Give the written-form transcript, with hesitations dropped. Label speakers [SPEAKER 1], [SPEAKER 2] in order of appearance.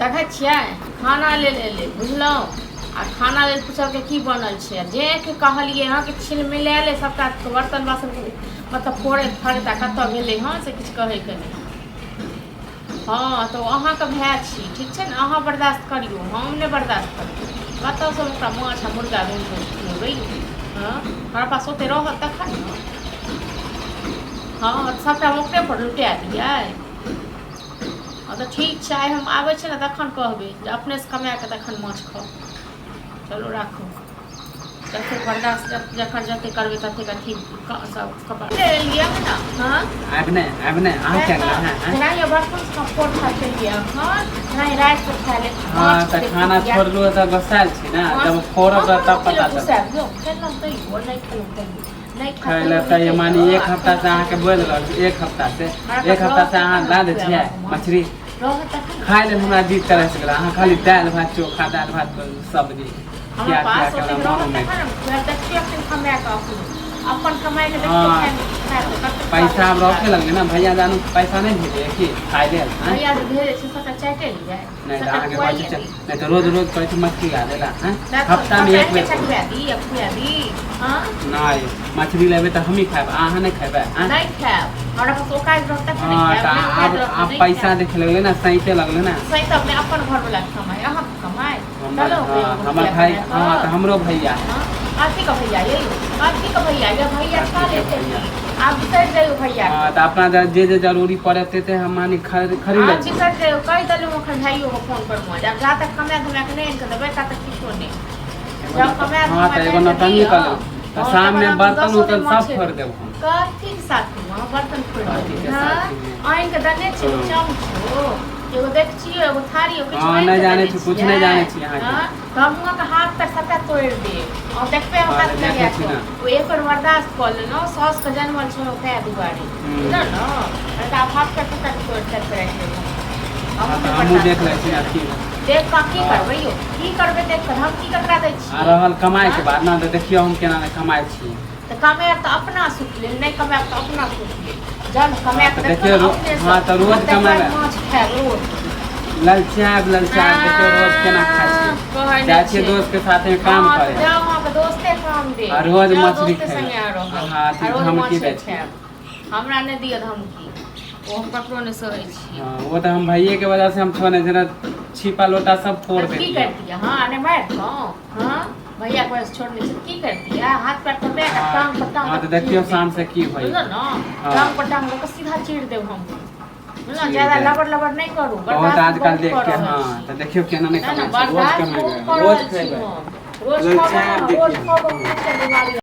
[SPEAKER 1] देखे छियै खाना ले बुझलहुँ आ खाना ले पूछल के की बनल छै जे के कहलिए हाँ कि छिल मिलाले सबटा बर्तन बासन मतलब फोड़े फाड़े कतऽ गेलै हाँ से किछु कहैके नहीं। हाँ तो अहाँ के भाई छी ठीक छै ने अहाँ बर्दाश्त करियो हम नहीं बर्दाश्त करियो कतऽ से ओकरा माछ आ मुर्गा बनि हाँ हमरा पास ओते रहत तखन ने हाँ सबटा ओकरे पर लुटा दियै। तो ठीक है आइ हम आबै छै ने तखन कहबै जे अपने से कमा के तखन माछ खाओ। चलो राखू जते बर्दाश्त जखन जते करबै तते अथी सब कपड़ा ले लिया ना। हाँ
[SPEAKER 2] आबने आ क्या है
[SPEAKER 1] नहीं ये बर्तन का फोड़ खा के लिया हाँ नहीं रात को खा ले
[SPEAKER 2] हां त खाना छोड़लो त गसाल छी ना जब फोड़ब तब पता चल
[SPEAKER 1] लो चलम त वो नहीं खेलो नहीं
[SPEAKER 2] खाइले त ये मानी एक हफ्ता से अहाँ के बोल रहल एक हफ्ता से अहाँ ला दे छियै मछली खाइ ले हमरा जीत करे से गेला अहाँ खाली दाल भात चोखा दाल भात सब्जी क्या क्या करना मालूम नहीं
[SPEAKER 1] अपन कमाई ले
[SPEAKER 2] पैसा अब रखे लगे ना भैया जानू पैसा नहीं भेजे कि खाइ ले
[SPEAKER 1] भैया भेजे से सका चाटे लिया
[SPEAKER 2] नहीं तो आगे बाजी चल नहीं तो रोज कहै छी मछली आ देला हैं हफ्ता में एक बेर
[SPEAKER 1] खुआ दी हां
[SPEAKER 2] नहीं मछली लेबे त हम ही खाब अहाँ नहीं खाबे
[SPEAKER 1] नहीं खाब हमरा पास ओकाज रहता है
[SPEAKER 2] हां त आप पैसा देख लगले ना सहीते लगले ना
[SPEAKER 1] सही तब में अपन घर वाला कमाई अहाँ कमाई
[SPEAKER 2] चलो हमर भाई हां त हमरो भैया
[SPEAKER 1] आरती का भैया ये आरती का भैया ये भैया खा लेते हैं आप बिसर जाइयो भैया
[SPEAKER 2] हां त अपना जे जरूरी पड़ते थे हम मानी खरीद
[SPEAKER 1] आप बिसर जाइयो कई दलो मखन भाइयों को फोन कर मो जब जा तक कमा धमा के नहीं कर देबे ता तक किछो नहीं जब कमा
[SPEAKER 2] हां त एगो नतंगी कर त शाम में बर्तन उतन सब फोड़ देब हम
[SPEAKER 1] कथी के साथ में बर्तन फोड़ देब हां आइन के दने छी चमचो एगो देख छियो एगो थारी ओ किछ
[SPEAKER 2] नहीं जाने छी कुछ नहीं जाने छी यहां के
[SPEAKER 1] हम का हाथ पर सबटा तोड़ दे और देखबे हम हाथ में गया वो एक बार बर्दाश्त कर लेनो सॉस का जन्मल छोड़ो पे दुबारे ना ना अरे आप हाथ पर सबटा तोड़ कर रखे
[SPEAKER 2] हम देख ले छी अथी
[SPEAKER 1] देख का की करबै यो की करबे देख कर हम की ककरा दै छी
[SPEAKER 2] आ रहल कमाई के बाद ना देखियो हम केना कमाई छी
[SPEAKER 1] त कमाए त अपना सुख ले नहीं कमाए त अपना सुख ले जब कमाए त
[SPEAKER 2] देखियो हां त रोज कमाए
[SPEAKER 1] माछ खाए रोज
[SPEAKER 2] ललचाब देखियो रोज केना खाई छी जाय छी दोस्त के साथ में काम करे
[SPEAKER 1] जाओ वहां पे दोस्ते काम दे
[SPEAKER 2] और रोज मछली
[SPEAKER 1] खाए
[SPEAKER 2] हां धमकी दे
[SPEAKER 1] हमरा ने दियो धमकी वो हम ककरो ने सहे छी
[SPEAKER 2] हां वो तो हम भैये के वजह से हम छोने जना छिपा लोटा सब फोड़ देती
[SPEAKER 1] की करती है हां ने मार दो हां भैया को छोड़ने से की करती है हाथ पैर पर बैठ टांग पर टांग
[SPEAKER 2] हां तो देखियो शाम से की होई
[SPEAKER 1] ना टांग पर टांग को सीधा चीर देब हम ना ज्यादा लबड़ नहीं करू
[SPEAKER 2] बहुत आजकल देख के हां तो देखियो केना नहीं कमाई रोज कमाई रोज खाएबे
[SPEAKER 1] रोज खाओ बीमारी